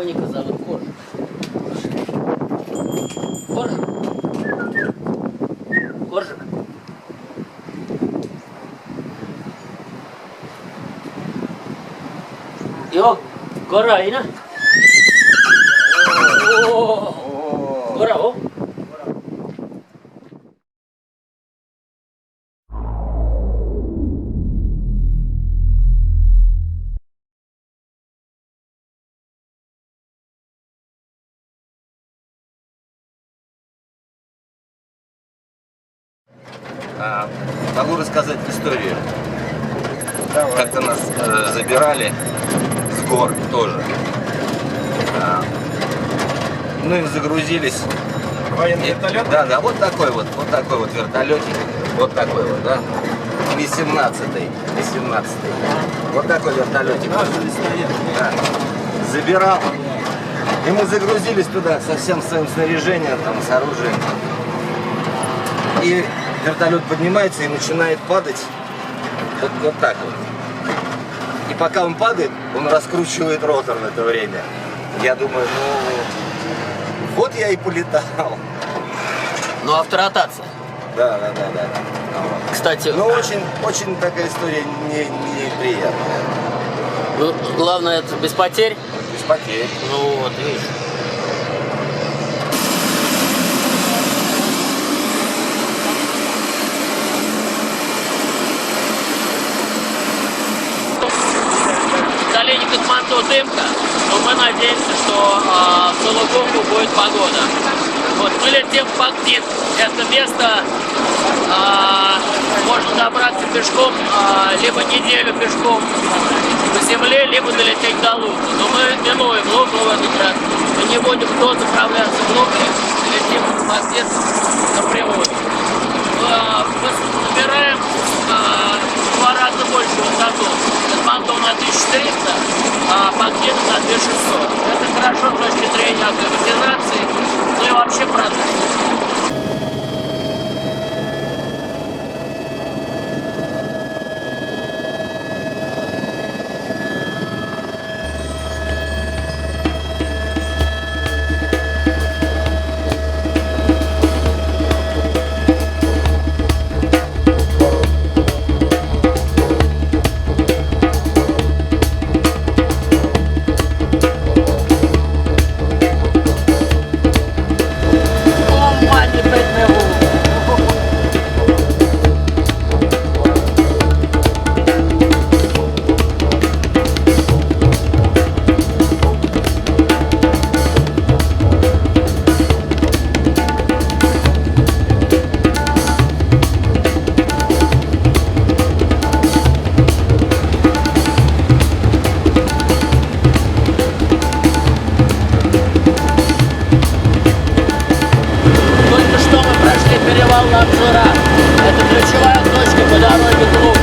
коника зовут Коржик. Коржик? Коржик? Yok, Gora yine. Gora o. Могу рассказать историю. Как-то нас забирали с гор тоже. Ну и загрузились. Военный вертолет? Да, вот такой вот вертолетик. Вот такой вот, да. 18-й. Вот такой вертолетик. Да. Забирал. И мы загрузились туда со всем своим снаряжением, там, с оружием. И вертолет поднимается и начинает падать вот так вот. И пока он падает, он раскручивает ротор в это время. Я думаю, ну, вот я и полетал. Ну, авторотация. Да. Кстати, Ну, очень такая история неприятная. ну, главное, это без потерь. Без потерь. Ну вот, видишь. В долине Катманду дымка, но мы надеемся, что в Сулугуху будет погода. Вот, мы летим в Багдин. Это место можно добраться пешком, либо неделю пешком по земле, либо долететь до Луга. Но мы минуем Лугу в этот раз. Мы не будем заправляться в Луге, летим в Багдин напрямую. Мы набираем в 2 раза больше высоту. Катманду на 1300, а Багдин на 2600. Это хорошо с точки зрения акклиматизации, ну и вообще продаж. Это ключевая точка по дороге в Лугу.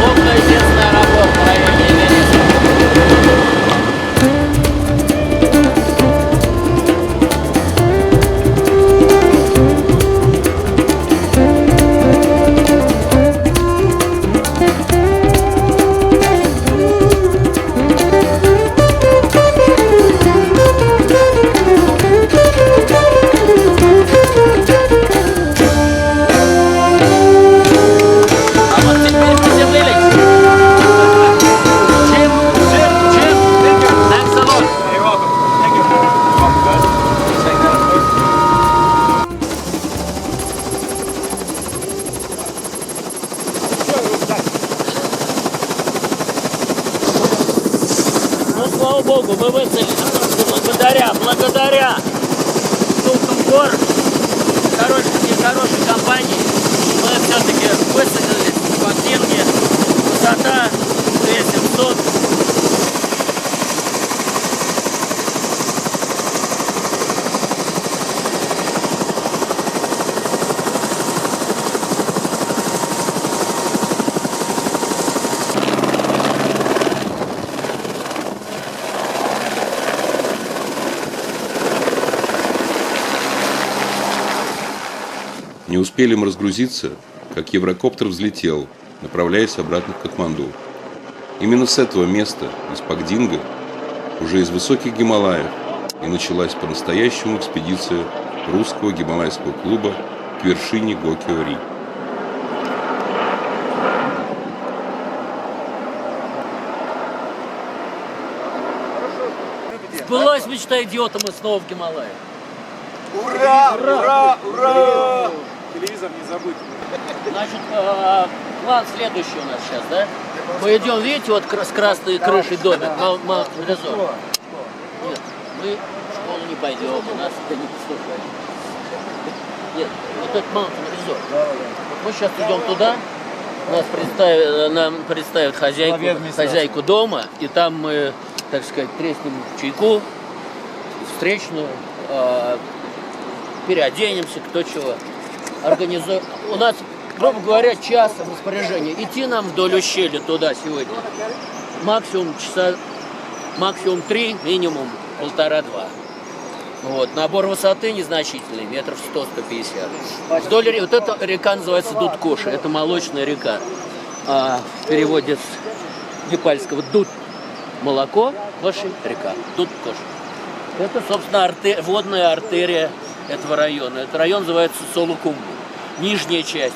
Лугу — единственный аэропорт в районе Эвереста. Слава Богу, мы высадились благодаря духам гор, хорошей компании, мы все-таки высадились в Багдине, высота 2700. Не успели мы разгрузиться, как Еврокоптер взлетел, направляясь обратно в Катманду. Именно с этого места, из Багдинга, уже из высоких Гималаев, и началась по-настоящему экспедиция русского гималайского клуба к вершине Гокио-Ри. Сбылась мечта идиота, мы снова в Гималаях. Ура! Ура! Ура! Телевизор не забудь. Значит, план следующий у нас сейчас, да? Мы идем, видите, вот с красной крышей домик, Маунт Резорт. Нет, мы в школу не пойдем, у нас это не послушают. Нет, вот это Маунт Резорт. Вот мы сейчас идем туда, нам представят хозяйку дома, и там мы, так сказать, треснем чайку, встречную, переоденемся, кто чего. Организуем. У нас, грубо говоря, час в распоряжении. Идти нам вдоль ущелья туда сегодня. Максимум 3, минимум 1,5-2. Вот. Набор высоты незначительный, метров 100-150. Вдоль вот эта река называется Дудкоша, это молочная река. В переводе с непальского дуд молоко, коши река, Дудкоша. Это, собственно, водная артерия этого района. Этот район называется Солу-Кумбу. Нижняя часть,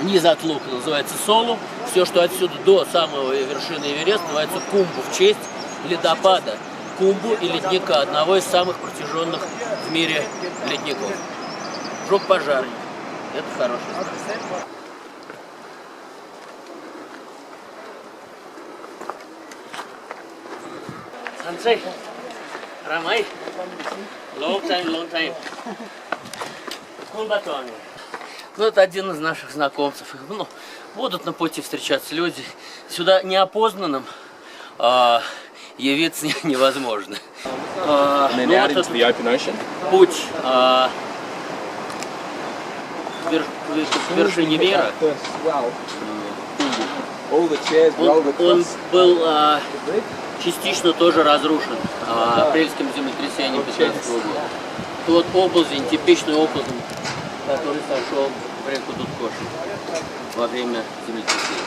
низ от Лука, называется Солу. Все, что отсюда до самой вершины Эвереста, называется Кумбу, в честь ледопада Кумбу и ледника, одного из самых протяженных в мире ледников. Жег пожарник. Это хороший знак. Сансей, Рамай, long time. Ну, это один из наших знакомцев. Ну, будут на пути встречаться люди. Сюда неопознанным явиться невозможно. Путь к вершине мира. Он был частично тоже разрушен апрельским землетрясением 15 года. Это вот оползень, типичный оползень, который сошел в реку Дудкошу во время землетрясения.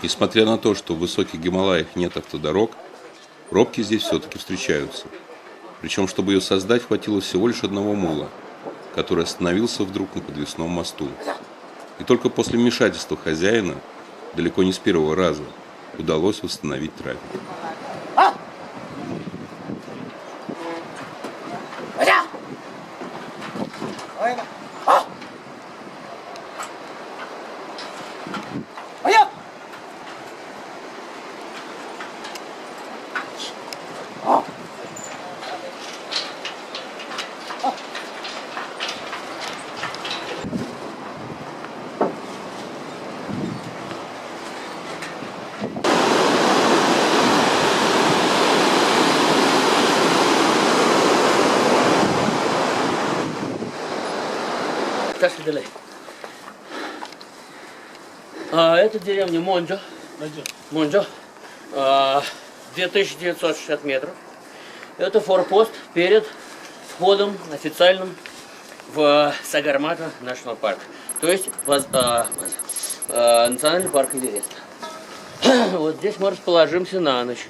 Несмотря на то, что в высоких Гималаях нет автодорог, пробки здесь все-таки встречаются. Причем, чтобы ее создать, хватило всего лишь одного мула, который остановился вдруг на подвесном мосту. И только после вмешательства хозяина, далеко не с первого раза, удалось восстановить трафик. Это деревня Монджо. 2960 метров. Это форпост перед входом официальным в Сагармата National Park. То есть национальный парк Эверест. Вот здесь мы расположимся на ночь.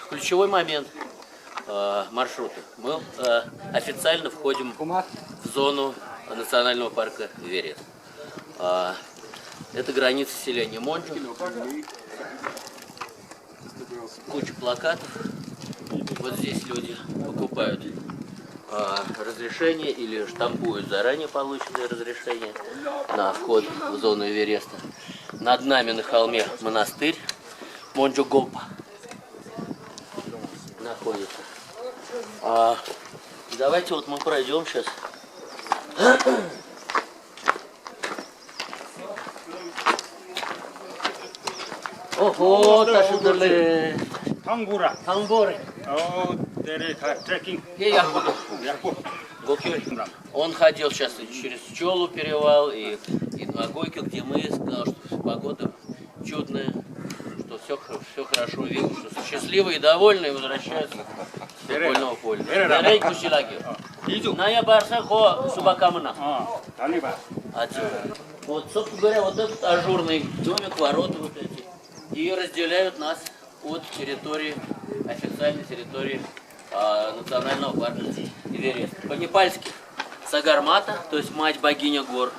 Ключевой момент маршрута. Мы официально входим в зону национального парка Эверест. Это граница селения Монджо. Куча плакатов. Вот здесь люди покупают разрешение или штампуют заранее полученное разрешение на вход в зону Эвереста. Над нами на холме монастырь. Монджоголпа находится. Давайте вот мы пройдем сейчас. Ого, ташидали. Тангура. Тамборы. О, трекинг. Он ходил сейчас и через Пчелу перевал, и на Гойке, где мы, сказал, что погода чудная, что все хорошо, видно, что счастливые и довольные возвращаются с футбольного поля. Ная барса хо субакамна. Вот, собственно говоря, вот этот ажурный домик, ворота вот эти, и разделяют нас от территории, официальной территории национального парка Эверест. По-непальски Сагармата, то есть мать-богиня гор.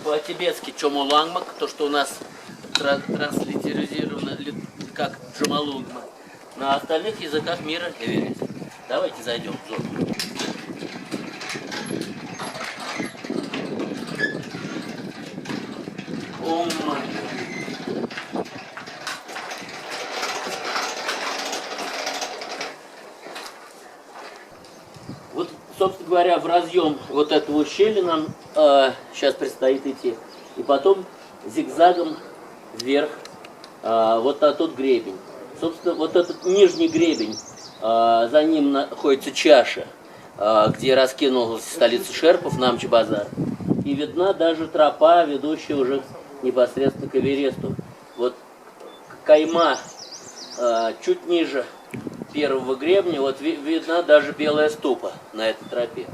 По-тибетски Чомулангмак, то, что у нас транслитеризировано как Джамалунгма. На остальных языках мира Эверест. Давайте зайдем в зону. Вот, собственно говоря, в разъем вот этого ущелья нам сейчас предстоит идти. И потом зигзагом вверх вот на тот гребень. Собственно, вот этот нижний гребень, за ним находится чаша, где раскинулась столица шерпов, Намчи-Базар. И видна даже тропа, ведущая уже непосредственно к Эвересту. Вот кайма чуть ниже первого гребня, вот видна даже белая ступа на этой тропе.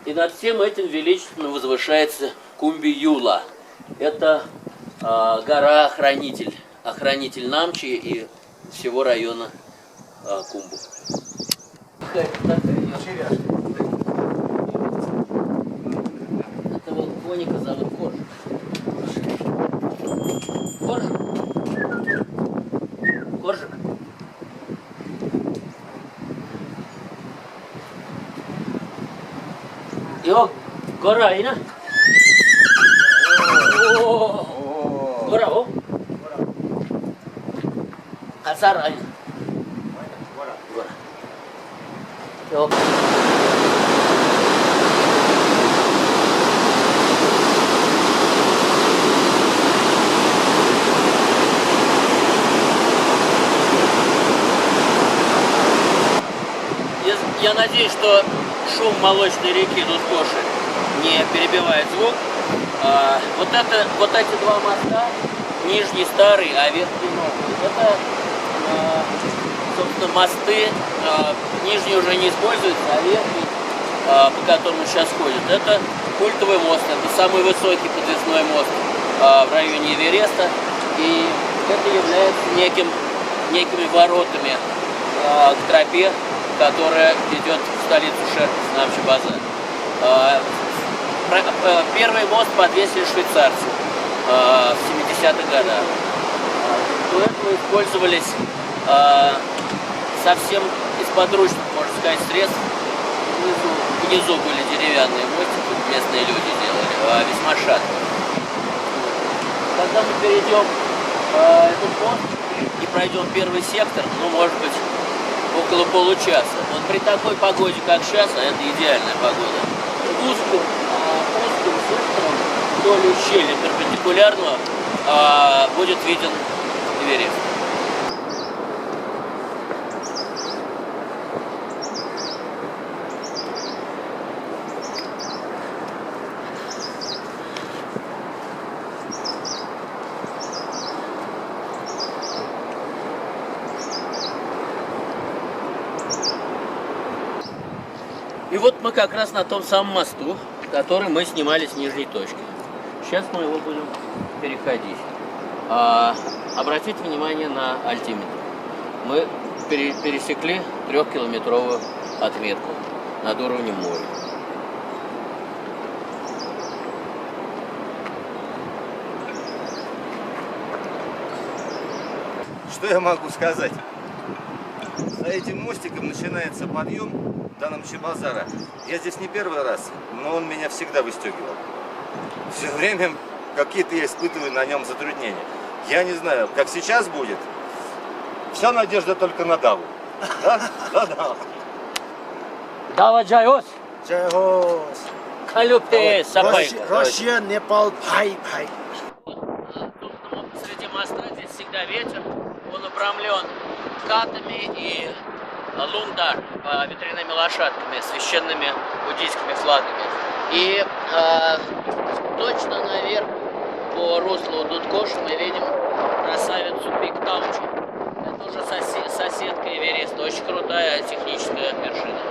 И над всем этим величественно возвышается Кумби-Юла. Это гора-охранитель, охранитель Намчи и всего района Кумбу. Это вот коника зовут Коржик. Коржик? Коржик? Йо, гора, ина? Гора, о? Хазар, ина? Гора. Йо. Я надеюсь, что шум молочной реки Дудкоши не перебивает звук. Вот эти два моста, нижний старый, а верхний новый, это, собственно, мосты, нижний уже не используется, а верхний, по которому сейчас ходит, это культовый мост, это самый высокий подвесной мост в районе Эвереста, и это является некими воротами к тропе, которая идет в столицу Шерпов, Намчи-Базар. Первый мост подвесили швейцарцы в 70-х годах. До этого использовались совсем из подручных, можно сказать, средств. Внизу были деревянные мостики, местные люди делали, весьма шаткие. Когда мы перейдем этот мост и пройдем первый сектор, ну, может быть, около получаса. Вот при такой погоде, как сейчас, а это идеальная погода, узким сектором вдоль ущелья перпендикулярного будет виден Эверест. И вот мы как раз на том самом мосту, который мы снимали с нижней точки. Сейчас мы его будем переходить. Обратите внимание на альтиметр. Мы пересекли 3-километровую отметку над уровнем моря. Что я могу сказать? За этим мостиком начинается подъем до Намчи-Базара. Я здесь не первый раз, но он меня всегда выстегивал. Все время какие-то я испытываю на нем затруднения. Я не знаю, как сейчас будет, Вся надежда только на Даву. Да? Да. Дава Джайос, Jai Ho. Калюпте Сапай. Russia, Nepal, Bhai, Bhai. Среди моста здесь всегда ветер, он обрамлен катами и лундар, ветряными лошадками, священными буддийскими флагами. И точно наверх по руслу Дудкоша мы видим красавицу Пик Таучи. Это уже соседка Эвереста, очень крутая техническая вершина.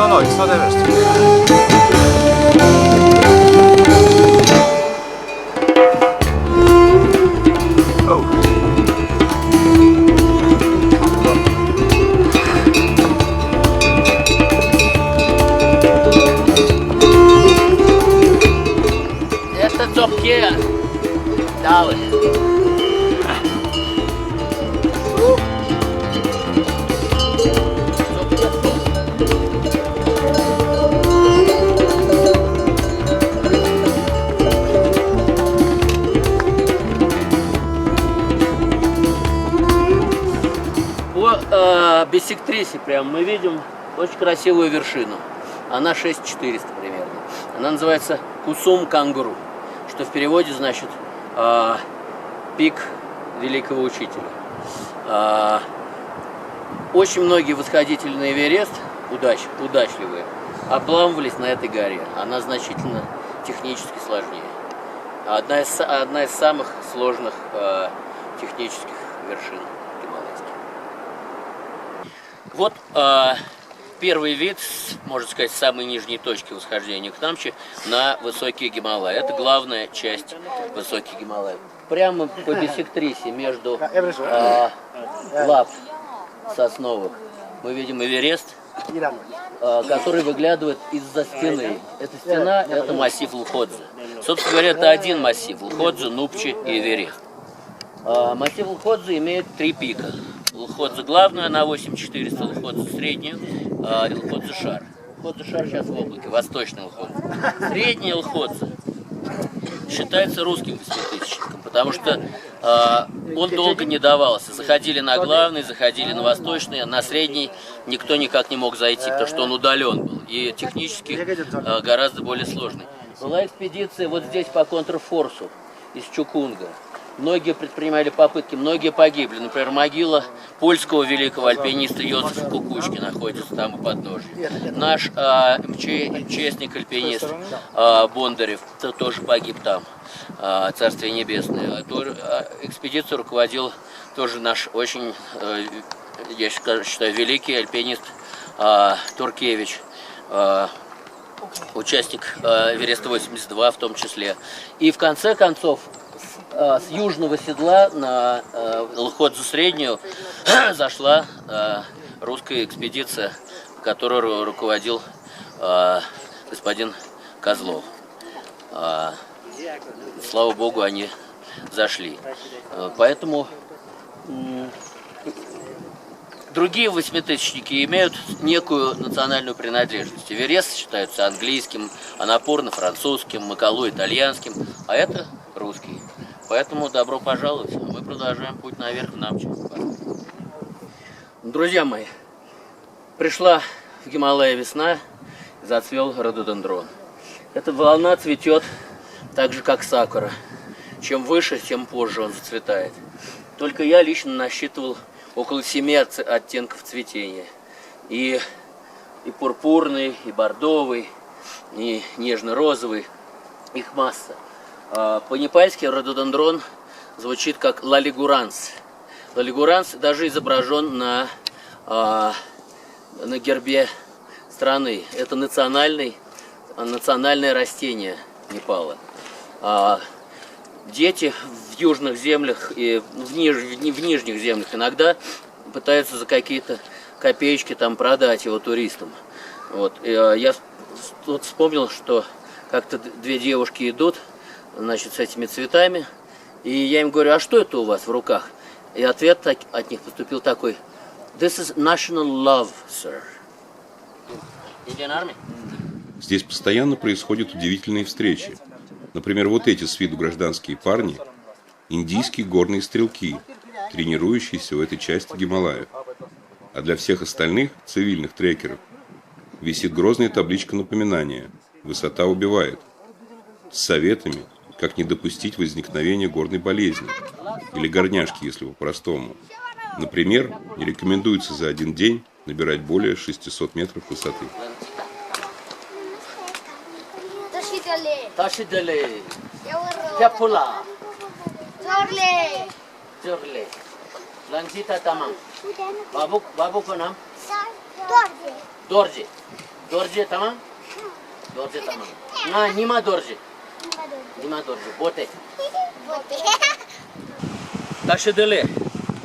No, it's not Everest. Это Цопке. Давай. По биссектрисе прям мы видим очень красивую вершину. Она 6400 примерно. Она называется Кусум Кангуру, что в переводе значит пик великого учителя. Очень многие восходители на Эверест, удачливые, обламывались на этой горе. Она значительно технически сложнее. Одна из самых сложных технических вершин гималайских. Вот первый вид, можно сказать, самой нижней точки восхождения к Намчи на высокие Гималаи. Это главная часть высоких Гималаев. Прямо по биссектрисе между лап сосновых мы видим Эверест, который выглядывает из-за стены. Эта стена – это массив Лходзе. Собственно говоря, это один массив – Лходзе, Нупчи и Эверест. Массив Лходзе имеет 3 пика. Лходзе главная на 8400, Лходзе среднюю и Лходзе шар. Лходзе шар сейчас в облаке, восточный Лходзе. Средний Лходзе считается русским восьмитысячником, потому что он долго не давался. Заходили на главный, заходили на восточный, а на средний никто никак не мог зайти, потому что он удален был и технически гораздо более сложный. Была экспедиция вот здесь по контрфорсу из Чукунга. Многие предпринимали попытки, многие погибли. Например, могила польского великого альпиниста Йозефа Кукучки находится там у подножия. Наш МЧСник, альпинист Бондарев тоже погиб там, Царствие Небесное. Экспедицию руководил тоже наш очень, я считаю, великий альпинист Туркевич, участник Эвереста-82 в том числе. И в конце концов, с южного седла на Лходзу среднюю зашла русская экспедиция, которую руководил господин Козлов. Слава богу, они зашли. Поэтому другие восьмитысячники имеют некую национальную принадлежность. Эверест считается английским, Анапурна французским, Макалу итальянским, а это русский. Поэтому добро пожаловать. Мы продолжаем путь наверх в Намчи. Друзья мои, пришла в Гималайи весна, зацвел рододендрон. Эта волна цветет так же, как сакура. Чем выше, тем позже он зацветает. Только я лично насчитывал около 7 оттенков цветения. И пурпурный, и бордовый, и нежно-розовый. Их масса. По-непальски рододендрон звучит как лалигуранс. Лалигуранс даже изображен на гербе страны. Это национальное растение Непала. дети в южных землях и в нижних землях иногда пытаются за какие-то копеечки там продать его туристам. Вот. И, я тут вспомнил, что как-то две девушки идут, значит, с этими цветами, и я им говорю: а что это у вас в руках? И ответ от них поступил такой: This is national love, sir. Indian Army? Здесь постоянно происходят удивительные встречи. Например, вот эти с виду гражданские парни – индийские горные стрелки, тренирующиеся в этой части Гималая. А для всех остальных, цивильных трекеров, висит грозная табличка напоминания «Высота убивает» с советами, как не допустить возникновения горной болезни или горняшки, если по-простому. Например, не рекомендуется за один день набирать более 600 метров высоты. Ташидале, Кяпула, Джорле, Ланзита Тамам, Бабу Канам, Дорджи, Дорджи Тамам, Дорджи Тамам, Нима Дорджи, Боте. Ташидале.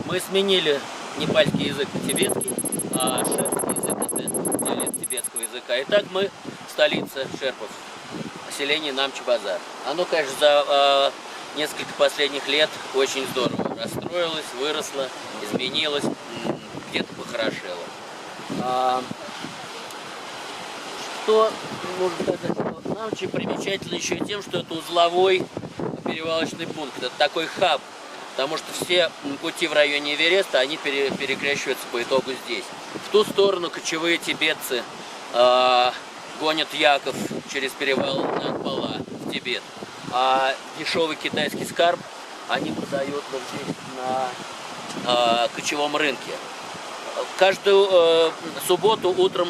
Мы сменили непальский язык на тибетский, а шерпский язык – это диалект тибетского языка. Итак, мы в столице шерпов, поселение Намчи-Базар. Оно, конечно, за несколько последних лет очень здорово расстроилось, выросло, изменилось, где-то похорошело. Что можно сказать, что Намчи примечательно еще тем, что это узловой перевалочный пункт, это такой хаб. Потому что все пути в районе Эвереста, они перекрещиваются по итогу здесь. В ту сторону кочевые тибетцы гонят яков через перевал Нангпала в Тибет. А дешевый китайский скарб они продают вот здесь на кочевом рынке. Каждую субботу утром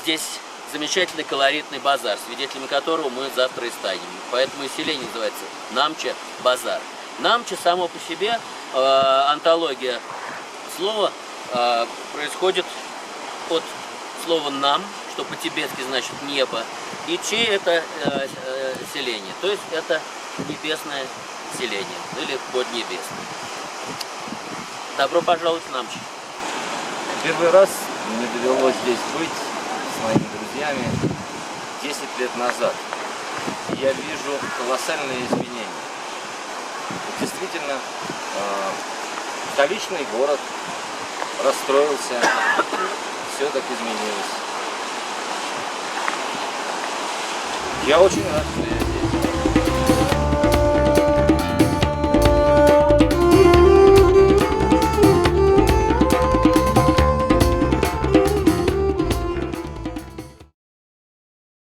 здесь замечательный колоритный базар, свидетелями которого мы завтра и станем. Поэтому и селение называется Намча-Базар. Намча само по себе, антология слова, происходит от слова «нам», что по-тибетски значит «небо», и «чи» — это селение, то есть это небесное селение, или поднебесное. Добро пожаловать в Намчи. Первый раз мне довелось здесь быть с моими друзьями 10 лет назад. Я вижу колоссальные изменения. Действительно, столичный город расстроился, все так изменилось. Я очень рад, что я